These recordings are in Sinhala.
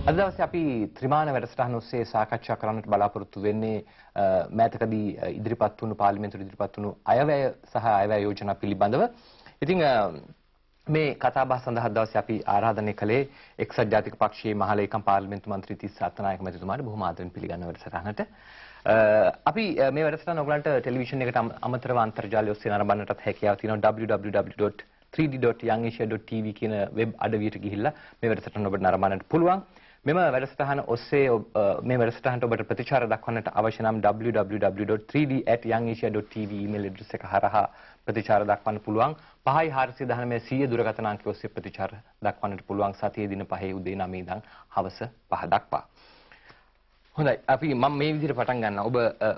අද දවසේ අපි ත්‍රිමාන වැඩසටහන ඔස්සේ සාකච්ඡා කරන්නට බලාපොරොත්තු වෙන්නේ මෑතකදී ඉදිරිපත් වුණු පාර්ලිමේන්තුවට ඉදිරිපත් වුණු අයවැය සහ අයවැය යෝජනා පිළිබඳව. ඉතින් මේ කතාබහ සඳහා දවසේ අපි ආරාධනය කළේ එක්සත් ජාතික පක්ෂයේ මහලේකම් පාර්ලිමේන්තු මන්ත්‍රී තිස්ස අත්තනායක මැතිතුමාට බොහොම ආදරෙන් පිළිගන්න වැඩසටහනට. අපි මේ වැඩසටහන ඔයගලන්ට ටෙලිවිෂන් එකට අමතරව අන්තර්ජාලය ඔස්සේ නරඹන්නටත් හැකියාව තියෙනවා www.3d.youngasia.tv කියන වෙබ් අඩවියට ගිහිල්ලා මේ වැඩසටහන ඔබට නරඹන්නට පුළුවන්. මෙම වැඩසටහන ඔස්සේ මේ වැඩසටහනට ඔබට ප්‍රතිචාර දක්වන්නට අවශ්‍ය නම් www.3d@youngasia.tv ඊමේල් ඇඩ්‍රස් එක හරහා ප්‍රතිචාර දක්වන්න පුළුවන්. 5419 දුරකථන අංකය ඔස්සේ ප්‍රතිචාර දක්වන්නට පුළුවන් සතියේ දින 5 උදේ 9 ඉඳන් හවස 5 දක්වා. හොඳයි අපි මම මේ විදිහට පටන් ගන්නවා.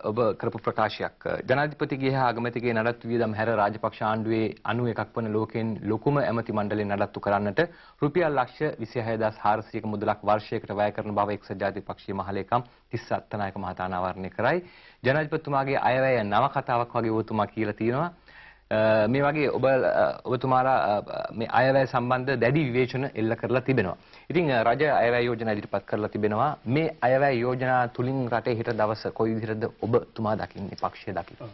ඔබ කරපු ප්‍රකාශයක් ජනාධිපතිගේ හා අගමැතිගේ නඩත්තු වියදම් හැර රාජපක්ෂ ආණ්ඩුවේ 91ක් වන ලෝකෙන් ලොකුම ඇමති මණ්ඩලය නඩත්තු කරන්නට රුපියල් ලක්ෂ 26400ක මුදලක් වර්ෂයකට වැය කරන බව එක්සත් ජාතික පක්ෂයේ මහලේකම් තිස්ස අත්තනායක මහතා අනාවරණය කරයි. ජනාධිපතිතුමාගේ අයවැය නවකතාවක් වගේ ඔබතුමා කියලා තියෙනවා. මේ වගේ ඔබතුමාලා මේ අයවැය සම්බන්ධ දැඩි විවේචන එල්ල කරලා තිබෙනවා. ඉතින් රජ අයවැය යෝජනා ඉදිරිපත් කරලා තිබෙනවා. මේ අයවැය යෝජනා තුලින් රටේ හෙට දවස කොයි විදිහටද ඔබතුමා දකින්නේ පක්ෂය දකින්නේ?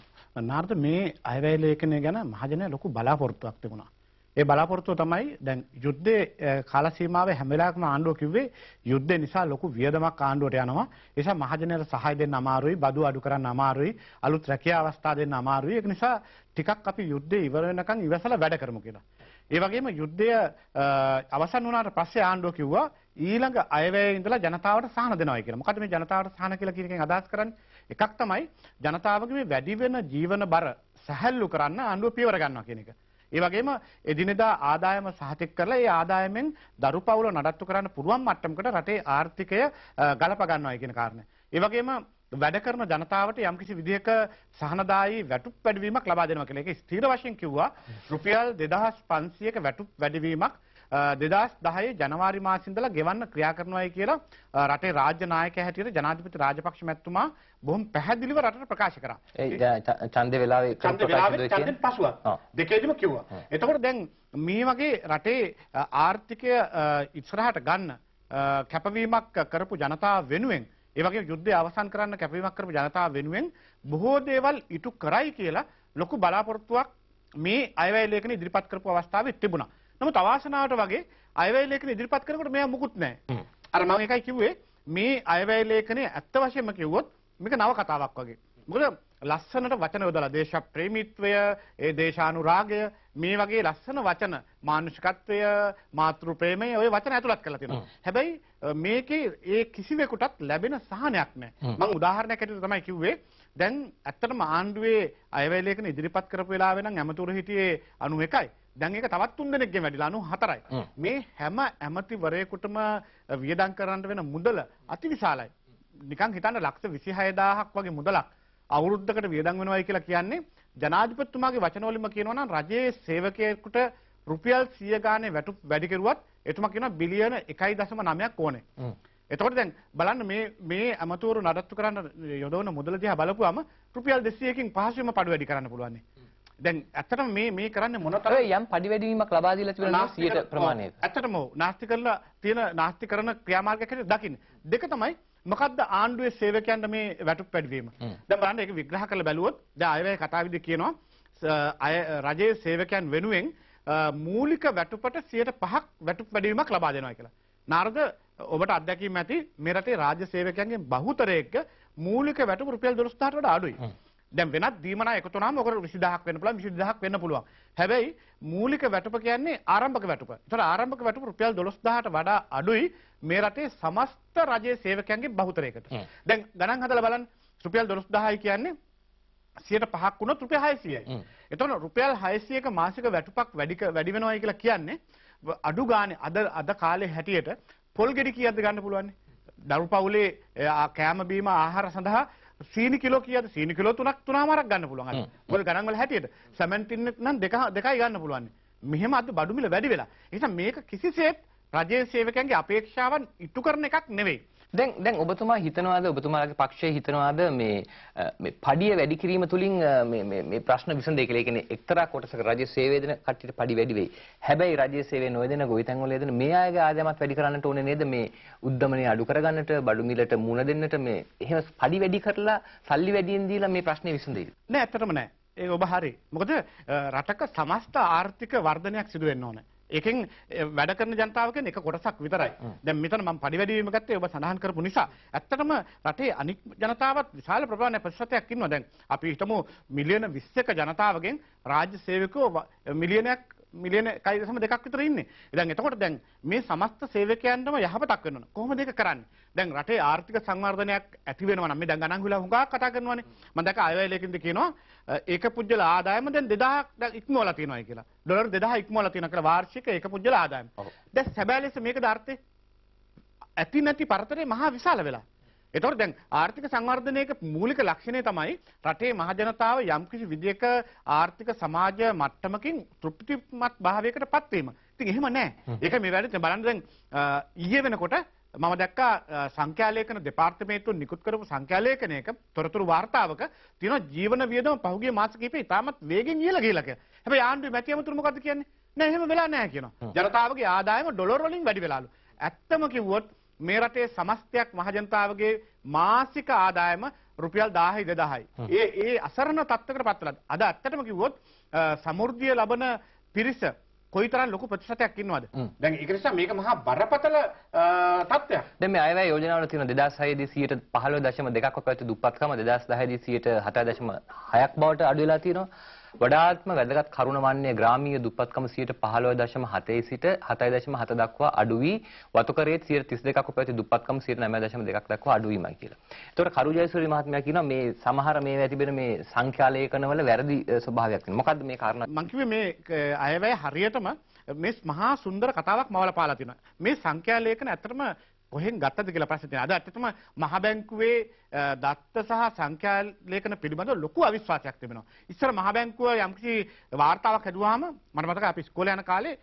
නාර්ද මේ අයවැය ලේඛනය ගැන මහජනයා ලොකු බලාපොරොත්තුවක් තිබුණා. ඒ බලාපොරොත්තුව තමයි දැන් යුද්ධයේ කාල සීමාවේ හැම වෙලාවකම ආණ්ඩුව කිව්වේ යුද්ධය නිසා ලොකු වියදමක් ආණ්ඩුවට යනවා. ඒ නිසා මහජනයාට සහාය දෙන්න අමාරුයි, බදු අඩු කරන්න අමාරුයි, අලුත් රැකියා අවස්ථා දෙන්න අමාරුයි. ඒක නිසා ටිකක් අපි යුද්ධය ඉවර වෙනකන් ඉවසලා වැඩ කරමු කියලා. ඒ වගේම යුද්ධය අවසන් වුණාට පස්සේ ආණ්ඩුව කිව්වා ඊළඟ අයවැයේ ඉඳලා ජනතාවට සහන දෙනවායි කියලා. මොකද මේ ජනතාවට සහන කියලා කියන එකෙන් අදහස් කරන්නේ? එකක් තමයි ජනතාවගේ මේ වැඩි වෙන ජීවන බර සැහැල්ලු කරන්න ආණ්ඩුව පියවර ගන්නවා කියන එක. ඒ වගේම එදිනෙදා ආදායම සහතික කරලා ඒ ආදායමෙන් දරුපවුල නඩත්තු කරන්න පුළුවන් මට්ටමකට රටේ ආර්ථිකය ගලප ගන්නවා කියන කාරණය. ඒ වගේම වැඩ කරන ජනතාවට යම්කිසි විදිහක සහනදායී වැටුප් වැඩිවීමක් ලබා දෙනවා කියලා. ඒක ස්ථීර වශයෙන් කිව්වා රුපියල් 2500ක වැටුප් වැඩිවීමක් 2010 ජනවාරි මාසෙ ඉඳලා ගෙවන්න ක්‍රියා කරනවායි කියලා රටේ රාජ්‍ය නායකයා හැටියට ජනාධිපති රාජපක්ෂ මැතිතුමා බොහොම පැහැදිලිව රටට ප්‍රකාශ කරා. ඒ ඡන්දේ වෙලාවේ ඡන්දෙන් පසුව දෙකේදීම කිව්වා. එතකොට දැන් මේ වගේ රටේ ආර්ථිකය ඉස්සරහට ගන්න කැපවීමක් කරපු ජනතාව වෙනුවෙන් ඒ වගේම යුද්ධය අවසන් කරන්න කැපවීමක් කරපු ජනතාව වෙනුවෙන් බොහෝ දේවල් ඉටු කරයි කියලා ලොකු බලාපොරොත්තුවක් මේ අයවැය ලේඛන ඉදිරිපත් කරපු අවස්ථාවේ තිබුණා. නමුත් අවාසනාවට වගේ අයවැය ලේඛන ඉදිරිපත් කරනකොට මෙයා මුකුත් නැහැ. අර මම එකයි කිව්වේ මේ අයවැය ලේඛනේ ඇත්ත වශයෙන්ම කිව්වොත් මේක නව කතාවක් වගේ. මොකද ලස්සනට වචන යොදලා දේශ ප්‍රේමීත්වය, ඒ දේශානුරාගය මේ වගේ ලස්සන වචන මානුෂිකත්වය, මාතෘ ප්‍රේමය ඔය වචන ඇතුළත් කරලා තියෙනවා. හැබැයි මේකේ ඒ කිසිවෙකුටත් ලැබෙන සහනයක් නැහැ. මම උදාහරණයක් ඇටියට තමයි කිව්වේ. දැන් ඇත්තටම ආණ්ඩුවේ අයවැය ලේඛන ඉදිරිපත් කරපු වෙලාවේ නම් ඇමතුරු හිටියේ 91යි. දැන් ඒක තවත් 3 දෙනෙක්ගෙන් වැඩිලා 94යි. මේ හැම ඇමතිවරයෙකුටම වියදම් කරන්න වෙන මුදල අතිවිශාලයි. නිකන් හිතන්න ලක්ෂ 26000ක් වගේ මුදලක් අවුරුද්දකට වියදම් වෙනවයි කියලා කියන්නේ ජනාධිපතිතුමාගේ වචන වලින්ම කියනවා නම් රජයේ සේවකයෙකුට රුපියල් 100 ගානේ වැටුප් වැඩි කෙරුවත් එතුමා කියනවා බිලියන 1.9ක් ඕනේ. එතකොට දැන් බලන්න මේ අමතෝරු නඩත්තු කරන්න යොදවන මුදල දිහා බලපුවම රුපියල් 200කින් පහසුවෙන්ම පඩු වැඩි කරන්න පුළුවන්. දැන් ඇත්තටම මේ කරන්නේ මොනතරම් යම් පඩි වැඩිවීමක් ලබා දීලා තිබෙනවා 100 ප්‍රමාණයක. ඇත්තටම නාස්ති කරලා තියෙන නාස්ති කරන ක්‍රියාමාර්ගයක් හැටියට දකින්න. දෙක තමයි මොකද්ද ආණ්ඩුවේ සේවකයන්ට මේ වැටුප් වැඩිවීම. දැන් බලන්න ඒක විග්‍රහ කරලා බැලුවොත් දැන් අයවැය කතාවිදි කියනවා රජයේ සේවකයන් වෙනුවෙන් මූලික වැටුපට 5% වැටුප් වැඩිවීමක් ලබා දෙනවා කියලා. නාරද ඔබට අත්දැකීම් ඇති මේ රටේ රාජ්‍ය සේවකයන්ගේ බහුතරයක මූලික වැටුප රුපියල් 12000ට වඩා අඩුයි. දැන් වෙනත් දීමනා එකතු වුණාම ඔකට 20000ක් වෙන්න පුළුවන් 22000ක් වෙන්න පුළුවන්. හැබැයි මූලික වැටුප කියන්නේ ආරම්භක වැටුප. ඒතර ආරම්භක වැටුප රුපියල් 12000ට වඩා අඩුයි මේ රටේ සමස්ත රජයේ සේවකයන්ගේ බහුතරයකට. දැන් ගණන් හදලා බලන්න රුපියල් 12000යි කියන්නේ 105ක් වුණොත් රුපියල් 600යි. එතකොට රුපියල් 600ක මාසික වැටුපක් වැඩි වෙනවයි කියලා කියන්නේ අඩු ගානේ අද කාලේ හැටියට පොල් ගෙඩි කීයක්ද ගන්න පුළුවන්? දරු පවුලේ කෑම බීම ආහාර සඳහා සීනි කිලෝ කීයද? සීනි කිලෝ 3මාරක් ගන්න පුළුවන් අද. මොකද ගණන් වල හැටියට සැමන් ටින් නම් දෙකයි ගන්න පුළුවන්. මෙහෙම අද බඩු මිල වැඩි වෙලා. ඒ නිසා මේක කිසිසේත් රජයේ සේවකයන්ගේ අපේක්ෂාවන් ඉටු කරන එකක් නෙවෙයි. දැන් ඔබතුමා හිතනවාද ඔබතුමාගේ පක්ෂය හිතනවාද මේ පඩිය වැඩි කිරීම තුලින් මේ ප්‍රශ්න විසඳෙයි කියලා. ඒ කියන්නේ එක්තරා කොටසක රජයේ සේවය දෙන කට්ටියට පඩි වැඩි වෙයි. හැබැයි රජයේ සේවය නොදෙන ගොවිතැන් වල යෙදෙන මේ අයගේ ආදායමත් වැඩි කරන්නට ඕනේ නේද? මේ උද්දමනය අඩු කරගන්නට, බඩු මිලට මුණ දෙන්නට මේ එහෙම පඩි වැඩි කරලා සල්ලි වැඩියෙන් දීලා මේ ප්‍රශ්නේ විසඳෙයි. නෑ ඇත්තටම නෑ. ඒක ඔබ හරි. මොකද රටක සමස්ත ආර්ථික වර්ධනයක් සිදු වෙන්න ඕනේ. ඒකෙන් වැඩ කරන ජනතාවගෙන් එක කොටසක් විතරයි. දැන් මෙතන මම පඩි වැඩි වීම ගත්තේ ඔබ සඳහන් කරපු නිසා. ඇත්තටම රටේ අනික් ජනතාවත් විශාල ප්‍රමාණයක් ප්‍රතිශතයක් ඉන්නවා. දැන් අපි හිතමු මිලියන 20ක ජනතාවගෙන් රාජ්‍ය සේවකයෝ මිලියන 1.2ක් විතර ඉන්නේ. දැන් එතකොට දැන් මේ සමස්ත සේවකයන්ටම යහපතක් වෙන්න ඕන. කොහොමද ඒක කරන්නේ? දැන් රටේ ආර්ථික සංවර්ධනයක් ඇති වෙනවා නම් මේ දැන් ගණන් හුලා හුඟක් කතා කරනවානේ. මම දැක්ක අයවැයලකින්ද කියනවා ඒක පුජ්‍යල ආදායම දැන් 2000ක් ඉක්මවලා තියෙනවායි කියලා. ඩොලර් 2000 ඉක්මවලා තියෙනවා කියලා වාර්ෂික ඒක පුජ්‍යල ආදායම. දැන් සැබෑ ලෙස මේකද අර්ථය? ඇති නැති පරතරේ මහා විශාල වෙලා. ඒතකොට දැන් ආර්ථික සංවර්ධනයක මූලික ලක්ෂණය තමයි රටේ මහ ජනතාව යම්කිසි විදියක ආර්ථික සමාජ මට්ටමකින් තෘප්තිමත් භාවයකට පත් වීම. ඉතින් එහෙම නැහැ. ඒක මේ වැඩේ බලන්න දැන් ඊයේ වෙනකොට මම දැක්කා සංඛ්‍යාලේඛන දෙපාර්තමේන්තුව නිකුත් කරපු සංඛ්‍යාලේඛනයක තොරතුරු වාර්තාවක තියෙනවා ජීවන වියදම පහුගිය මාස කිහිපේ ඉතාමත් වේගෙන් ඉහළ ගිහිලා කියලා. හැබැයි ආණ්ඩුවේ මැති ඇමතුරු මොකද්ද කියන්නේ? නෑ එහෙම වෙලා නැහැ කියනවා. ජනතාවගේ ආදායම ඩොලර් වලින් වැඩි වෙලාලු. ඇත්තම කිව්වොත් මේ රටේ සමස්තයක් මහ ජනතාවගේ මාසික ආදායම රුපියල් 1000යි 2000යි. ඒ අසරණ තත්ත්වයකට පත් වෙලා. අද ඇත්තටම කිව්වොත් සමෘද්ධිය ලබන පිරිස කොයිතරම් ලොකු ප්‍රතිශතයක් ඉන්නවද? දැන් ඒක නිසා මේක මහා බරපතල තත්ත්වයක්. දැන් මේ අයවැය යෝජනාවල තියෙන 2006 දී 15.2ක් පැවති දුප්පත්කම 2010 දී 7.6ක් බවට අඩු වෙලා තියෙනවා. වඩාත්ම වැදගත් කරුණ වන්නේ ග්‍රාමීය දුප්පත්කම 15.7 සිට 7.7 දක්වා අඩු වී වතුකරයේ 32ක් පැවති දුප්පත්කම 9.2ක් දක්වා අඩු වීමයි කියලා. ඒතකොට කරු ජයසූරිය මහත්මයා කියනවා මේ සමහර මේවා තිබෙන මේ සංඛ්‍යාලේඛනවල වැරදි ස්වභාවයක් තියෙනවා. මොකද්ද මේ කාරණා? මම කිව්වේ මේ අයවැය හරියටම මේ මහා සුන්දර කතාවක් මවලා පාලා තියෙනවා. මේ සංඛ්‍යාලේඛන ඇත්තටම කොහෙන් ගත්තද කියලා ප්‍රශ්න තියෙනවා. අද ඇත්තටම මහ බැංකුවේ දත්ත සහ සංඛ්‍යාලේඛන පිළිබඳව ලොකු අවිශ්වාසයක් තිබෙනවා. ඉස්සර මහ බැංකුව යම්කිසි වාර්තාවක් හදුවාම මට මතකයි අපි ඉස්කෝලේ යන කාලේ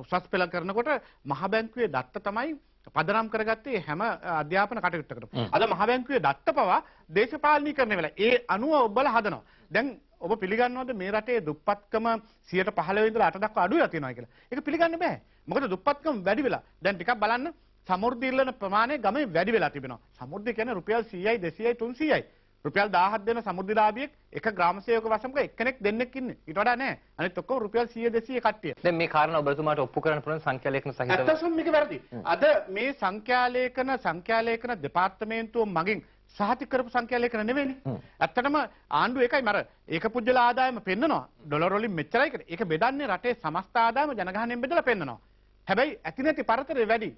උසස් පෙළ කරනකොට මහ බැංකුවේ දත්ත තමයි පදනම් කරගත්තේ හැම අධ්‍යාපන කටයුත්තකටම. අද මහ බැංකුවේ දත්ත පවා දේශපාලනීකරණය වෙලා ඒ අනුව ඔබලා හදනවා. දැන් ඔබ පිළිගන්නවද මේ රටේ දුප්පත්කම 15% ඉඳලා 8 දක්වා අඩු වෙලා තියෙනවා කියලා? ඒක පිළිගන්න බෑ. මොකද දුප්පත්කම වැඩි වෙලා. දැන් ටිකක් බලන්න සමෘද්ධි ඉල්ලන ප්‍රමාණය ගමේ වැඩි වෙලා තිබෙනවා. සමෘද්ධි කියන්නේ රුපියල් 100යි 200යි 300යි. රුපියල් 1000ක් දෙන සමෘද්ධිලාභියෙක් එක ග්‍රාම සේවක වසමක එක්කෙනෙක් දෙන්නෙක් ඉන්නේ. ඊට වඩා නැහැ. අනිත් ඔක්කොම රුපියල් 100 200 කට්ටිය. දැන් මේ කාරණා ඔබතුමාට ඔප්පු කරන්න පුළුවන් සංඛ්‍යාලේඛන සහිතව. ඇත්තටම මේක වැරදි. අද මේ සංඛ්‍යාලේඛන දෙපාර්තමේන්තුව මගින් සහතික කරපු සංඛ්‍යාලේඛන නෙවෙයිනේ. ඇත්තටම ආණ්ඩුව ඒකයි මර ඒක පුජ්‍යල ආදායම පෙන්නනවා. ඩොලර් වලින් මෙච්චරයි කියලා. ඒක බෙදන්නේ රටේ සමස්ත ආදායම ජනගහනයෙන් බෙදලා පෙන්නනවා. හැබැයි ඇති නැති පරතරේ වැඩි.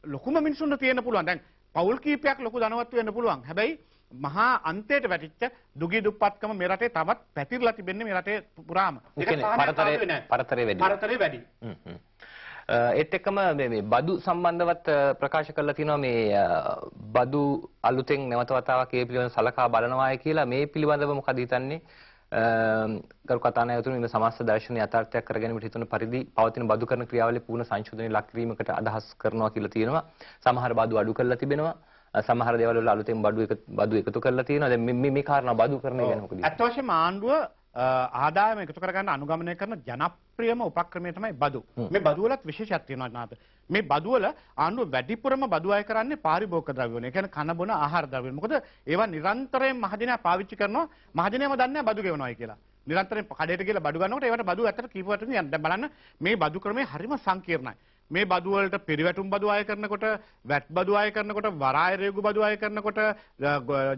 ලොකුම මිනිසුන්ට තියෙන්න පුළුවන්. දැන් පවුල් කීපයක් ලොකු ධනවත් වෙන්න පුළුවන්. හැබැයි මහා අන්තයට වැටිච්ච දුගී දුප්පත්කම මේ රටේ තවත් පැතිරලා තිබෙන්නේ මේ රටේ පුරාම. ඒක පරතරේ වැඩි. ඒත් එක්කම මේ බදු සම්බන්ධවත් ප්‍රකාශ කරලා තිනවා මේ බදු අලුතෙන් නැවත වතාවක් ඒ පිළිබඳව සලකා බලනවායි කියලා. මේ පිළිබඳව මොකද හිතන්නේ? ගරු කතානායකතුමනි මේ සමාජ දර්ශනීය යථාර්ථයක් කරගැනීමට හිතන පරිදි පවතින බදු කරන ක්‍රියාවලිය පූර්ණ සංශෝධනයේ ලක් කිරීමකට අදහස් කරනවා කියලා තියෙනවා. සමහර බදු අඩු කරලා තිබෙනවා. සමහර දේවල් වල අලුතෙන් බදු එකතු කරලා තියෙනවා. දැන් මේ කාරණා බදු කරන එක ගැන මොකද? අත් වශයෙන්ම ආණ්ඩුව ආදායම එකතු කරගන්න අනුගමනය කරන ජනප්‍රියම උපක්‍රමය තමයි බදු. මේ බදු වලත් විශේෂයක් තියෙනවා නාත. මේ බදු වල ආණ්ඩුව වැඩිපුරම බදු අය කරන්නේ පාරිභෝගික ද්‍රව්‍ය වල. ඒ කියන්නේ කන බොන ආහාර ද්‍රව්‍ය. මොකද ඒවා නිරන්තරයෙන් මහජනයා පාවිච්චි කරනවා. මහජනයාම දන්නේ නැහැ බදු ගෙවනවායි කියලා. නිරන්තරයෙන් කඩේට ගිහලා බදු ගන්නකොට ඒවට බදු ඇත්තට කීප වටකින් යනවා. දැන් බලන්න මේ බදු ක්‍රමය හරිම සංකීර්ණයි. මේ බදු වලට පිරිවැටුම් බදු ආය කරනකොට, වැට් බදු ආය කරනකොට, වරාය රේගු බදු ආය කරනකොට,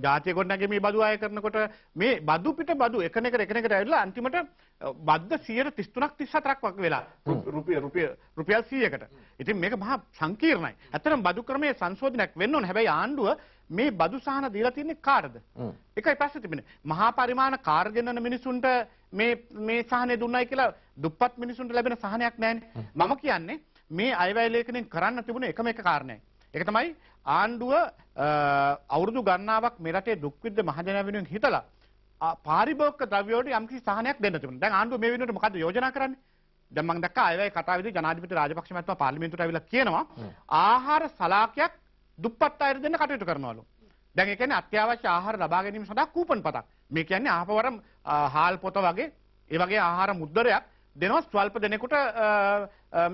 ජාතිය ගොඩනැගීමේ බදු ආය කරනකොට මේ බදු පිට බදු එකිනෙකට ඇවිල්ලා අන්තිමට බද්ද 133ක් 34ක් වගේ වෙලා රුපියල් 100කට. ඉතින් මේක මහා සංකීර්ණයි. ඇත්තටම බදු ක්‍රමයේ සංශෝධනයක් වෙන්න ඕනේ. හැබැයි ආණ්ඩුව මේ බදු සහන දීලා තින්නේ කාටද? ඒකයි ප්‍රශ්නේ තිබෙන්නේ. මහා පරිමාණ කාර් ගෙනන මිනිසුන්ට මේ සහනේ දුන්නයි කියලා දුප්පත් මිනිසුන්ට ලැබෙන සහනයක් නැහැනේ. මම කියන්නේ මේ අයවැය ලේඛනයෙන් කරන්න තිබුණ එකම එක කාරණයක්. ඒක තමයි ආණ්ඩුව අවුරුදු ගණනාවක් මේ රටේ දුක් විඳ මහජනයා වෙනුවෙන් හිතලා පාරිභෝගික ද්‍රව්‍ය වලට යම්කිසි සහනයක් දෙන්න තිබුණා. දැන් ආණ්ඩුව මේ වෙනුවට මොකද්ද යෝජනා කරන්නේ? දැන් මම දැක්කා අයවැය කතාවේදී ජනාධිපති රාජපක්ෂ මහත්මයා පාර්ලිමේන්තුවට ඇවිල්ලා කියනවා ආහාර සලාකයක් දුප්පත් අයට දෙන්න කටයුතු කරනවලු. දැන් ඒ කියන්නේ අත්‍යවශ්‍ය ආහාර ලබා ගැනීම සඳහා කූපන් පතක්. මේ කියන්නේ ආපවරම් හාල් පොත වගේ ඒ වගේ ආහාර මුද්දරයක් දෙනවා ස්වල්ප දෙනෙකුට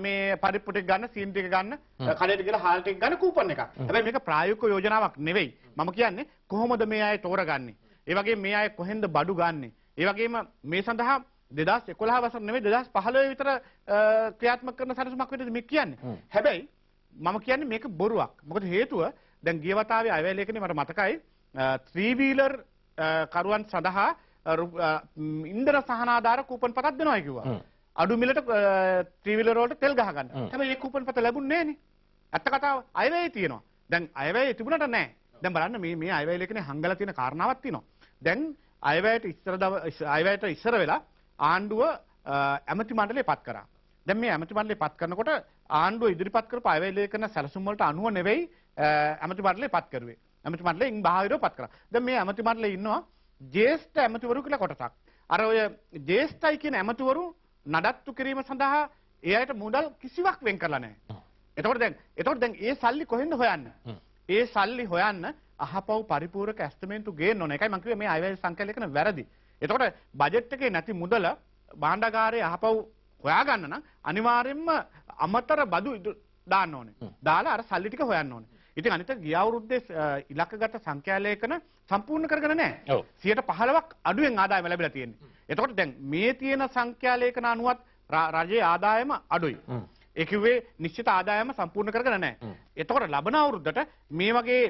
මේ පරිප්පු ටික ගන්න, සීනි ටික ගන්න, කඩේට ගිහලා හාල් ටික ගන්න කූපන් එකක්. හැබැයි මේක ප්‍රායෝගික යෝජනාවක් නෙවෙයි. මම කියන්නේ කොහොමද මේ අය තෝරගන්නේ? ඒ වගේම මේ අය කොහෙන්ද බඩු ගන්නෙ? ඒ වගේම මේ සඳහා 2011 වසර නෙවෙයි 2015 විතර ක්‍රියාත්මක කරන සැලසුමක් විදිහට මේ කියන්නේ. හැබැයි මම කියන්නේ මේක බොරුවක්. මොකද හේතුව දැන් ගිය වතාවේ අයවැය ලේඛනේ මට මතකයි 3 wheeler කරුවන් සඳහා ඉන්ධන සහනාධාර කූපන් පතක් දෙනවා කිව්වා. අඩු මිලට 3 wheeler වලට තෙල් ගහ ගන්න. හැබැයි මේ කූපන් පත ලැබුණේ නෑනේ. ඇත්ත කතාව අයවැය තියෙනවා. දැන් අයවැය තිබුණට නෑ. දැන් බලන්න මේ අයවැය ලේඛනේ හංගලා තියෙන කාරණාවක් තියෙනවා. දැන් අයවැයට ඉස්සර වෙලා ආණ්ඩුව ඇමති මණ්ඩලය පත් කරා. දැන් මේ ඇමති මණ්ඩලය පත් කරනකොට ආණ්ඩුව ඉදිරිපත් කරපු අයවැය ලේඛන සැලසුම් වලට අනුව නෙවෙයි ඇමති මණ්ඩලය පත් කරුවේ. ඇමති මණ්ඩලයෙන් බාහිරව පත් කරා. දැන් මේ ඇමති මණ්ඩලයේ ඉන්නවා ජ්‍යෙෂ්ඨ ඇමතිවරු කියලා කොටසක්. අර ඔය ජ්‍යෙෂ්ඨයි කියන ඇමතිවරු නඩත්තු කිරීම සඳහා ඒ අයට මුදල් කිසිවක් වෙන් කරලා නැහැ. එතකොට දැන් ඒ සල්ලි කොහෙන්ද හොයන්නේ? ඒ සල්ලි හොයන්න අහපව් පරිපූර්ණක ඇස්තමේන්තු ගේන්න ඕන. ඒකයි මම කිව්වේ මේ අයවැය සංඛ්‍යා ලේඛන වැරදි. එතකොට බජට් එකේ නැති මුදල භාණ්ඩාගාරයේ අහපව් හොයාගන්න නම් අනිවාර්යයෙන්ම අමතර බදු දාන්න ඕනේ. දාලා අර සල්ලි ටික හොයන්න ඕනේ. ඉතින් අනිත් ගිය අවුරුද්දේ ඉලක්කගත සංඛ්‍යා ලේඛන සම්පූර්ණ කරගෙන නැහැ. 15ක් අඩුවෙන් ආදායම ලැබිලා තියෙන්නේ. එතකොට දැන් මේ තියෙන සංඛ්‍යා ලේඛන අනුවත් රජයේ ආදායම අඩුයි. ඒ කිව්වේ නිශ්චිත ආදායම සම්පූර්ණ කරගෙන නැහැ. එතකොට ලබන අවුරුද්දට මේ වගේ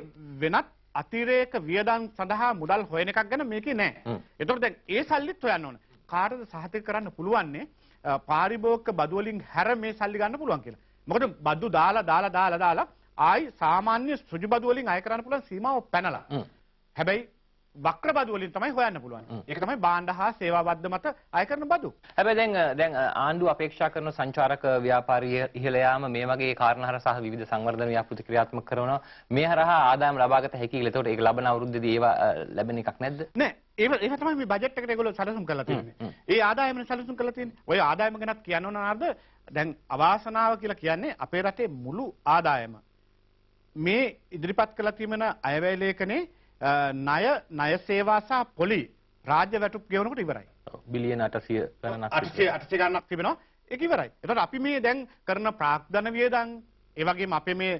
වෙනත් අතිරේක වියදම් සඳහා මුදල් හොයන එකක් ගැන මේකේ නැහැ. එතකොට දැන් ඒ සල්ලිත් හොයන්න ඕන. කාටද සහතික කරන්න පුළුවන්නේ පාරිභෝගික බදු වලින් හැර මේ සල්ලි ගන්න පුළුවන් කියලා. මොකද බදු දාලා ආයි සාමාන්‍ය සුජු බදු වලින් අය කරන්න පුළුවන් සීමාව පැනලා. හැබැයි වක්‍ර බදු වලින් තමයි හොයන්න පුළුවන්. ඒක තමයි භාණ්ඩ හා සේවා බද්ද මත අය කරන බදු. හැබැයි දැන් ආණ්ඩුව අපේක්ෂා කරන සංචාරක ව්‍යාපාරී ඉහළ යාම මේ වගේ කාරණා හරහා සහ විවිධ සංවර්ධන ව්‍යාපෘති ක්‍රියාත්මක කරනවා. මේ හරහා ආදායම් ලබාගත හැකි කියලා. ඒතකොට ඒක ලබන අවුරුද්දේදී ඒවා ලැබෙන එකක් නැද්ද? නෑ. ඒක තමයි මේ බජට් එකට ඒගොල්ලෝ සැලසුම් කරලා තියෙන්නේ. ඒ ආදායමනේ සැලසුම් කරලා තියෙන්නේ. ඔය ආදායම ගැනත් කියන්න ඕන නේද? දැන් අවාසනාව කියලා කියන්නේ අපේ රටේ මුළු ආදායම මේ ඉදිරිපත් කළ තියෙන අයවැය ලේඛනේ ණය සේවා සහ පොලි රාජ්‍ය වැටුප් ගෙවනකොට ඉවරයි. බිලියන 800 ගණනක් 800 ගණනක් තිබෙනවා. ඒක ඉවරයි. එතකොට අපි මේ දැන් කරන ප්‍රාග්ධන වියදම් ඒ වගේම අපේ මේ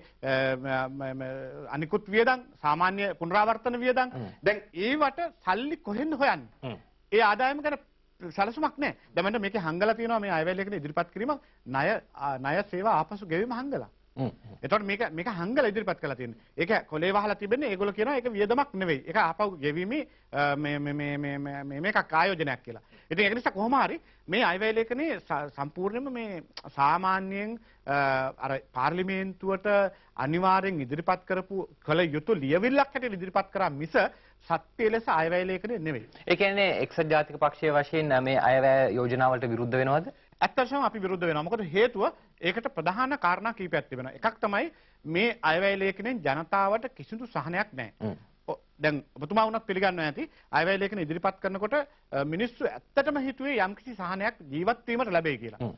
අනිකුත් වියදම් සාමාන්‍ය පුනරාවර්තන වියදම් දැන් ඒවට සල්ලි කොහෙන්ද හොයන්නේ? ඒ ආදායම ගැන සැලසුමක් නැහැ. දැන් මම මේකේ හංගලා තියෙනවා මේ අයවැය ලේඛනේ ඉදිරිපත් කිරීම ණය සේවා ආපසු ගෙවීම හංගලා. එතකොට මේක හංගලා ඉදිරිපත් කරලා තියෙන්නේ. ඒක කොලේ වහලා තිබෙන්නේ ඒගොල්ලෝ කියනවා ඒක වියදමක් නෙවෙයි. ඒක ආපහු ගෙවීමේ මේකක් ආයෝජනයක් කියලා. ඉතින් ඒක නිසා කොහොම හරි මේ අයවැය ලේඛනේ සම්පූර්ණයෙන්ම මේ සාමාන්‍යයෙන් අර පාර්ලිමේන්තුවට අනිවාර්යෙන් ඉදිරිපත් කරපු කල යුතු ලියවිල්ලක් හැටියට ඉදිරිපත් කරා මිස සත්‍ය ලෙස අයවැය ලේඛනේ නෙවෙයි. ඒ කියන්නේ එක්සත් ජාතික පක්ෂයේ වශයෙන් මේ අයවැය යෝජනාවලට විරුද්ධ වෙනවද? ඇත්තටම අපි විරුද්ධ වෙනවා. මොකද හේතුව ඒකට ප්‍රධාන කාරණා කීපයක් තිබෙනවා. එකක් තමයි මේ අයවැය ලේඛනෙන් ජනතාවට කිසිදු සහනයක් නැහැ. දැන් ඔබතුමා වුණත් පිළිගන්නවා ඇති අයවැය ලේඛන ඉදිරිපත් කරනකොට මිනිස්සු ඇත්තටම හිතුවේ යම්කිසි සහනයක් ජීවත් වීමට ලැබෙයි කියලා.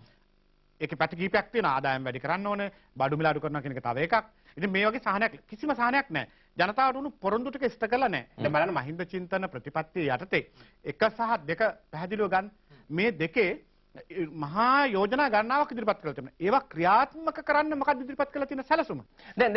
ඒකේ පැති කීපයක් තියෙනවා. ආදායම් වැඩි කරන්න ඕනේ, බඩු මිල අඩු කරනවා කියන එක තව එකක්. ඉතින් මේ වගේ සහනයක් කිසිම සහනයක් නැහැ. ජනතාවට උණු පොරොන්දු ටික ඉෂ්ට කරලා නැහැ. දැන් බලන්න මහින්ද චින්තන ප්‍රතිපත්තිය යටතේ 1 සහ 2 පැහැදිලිව ගන්න. මේ දෙකේ මහා යෝජනා ගණනාවක් ඉදිරිපත් කරලා තිබෙනවා. ඒවා ක්‍රියාත්මක කරන්න මොකක්ද ඉදිරිපත් කරලා තියෙන සැලසුම? දැන්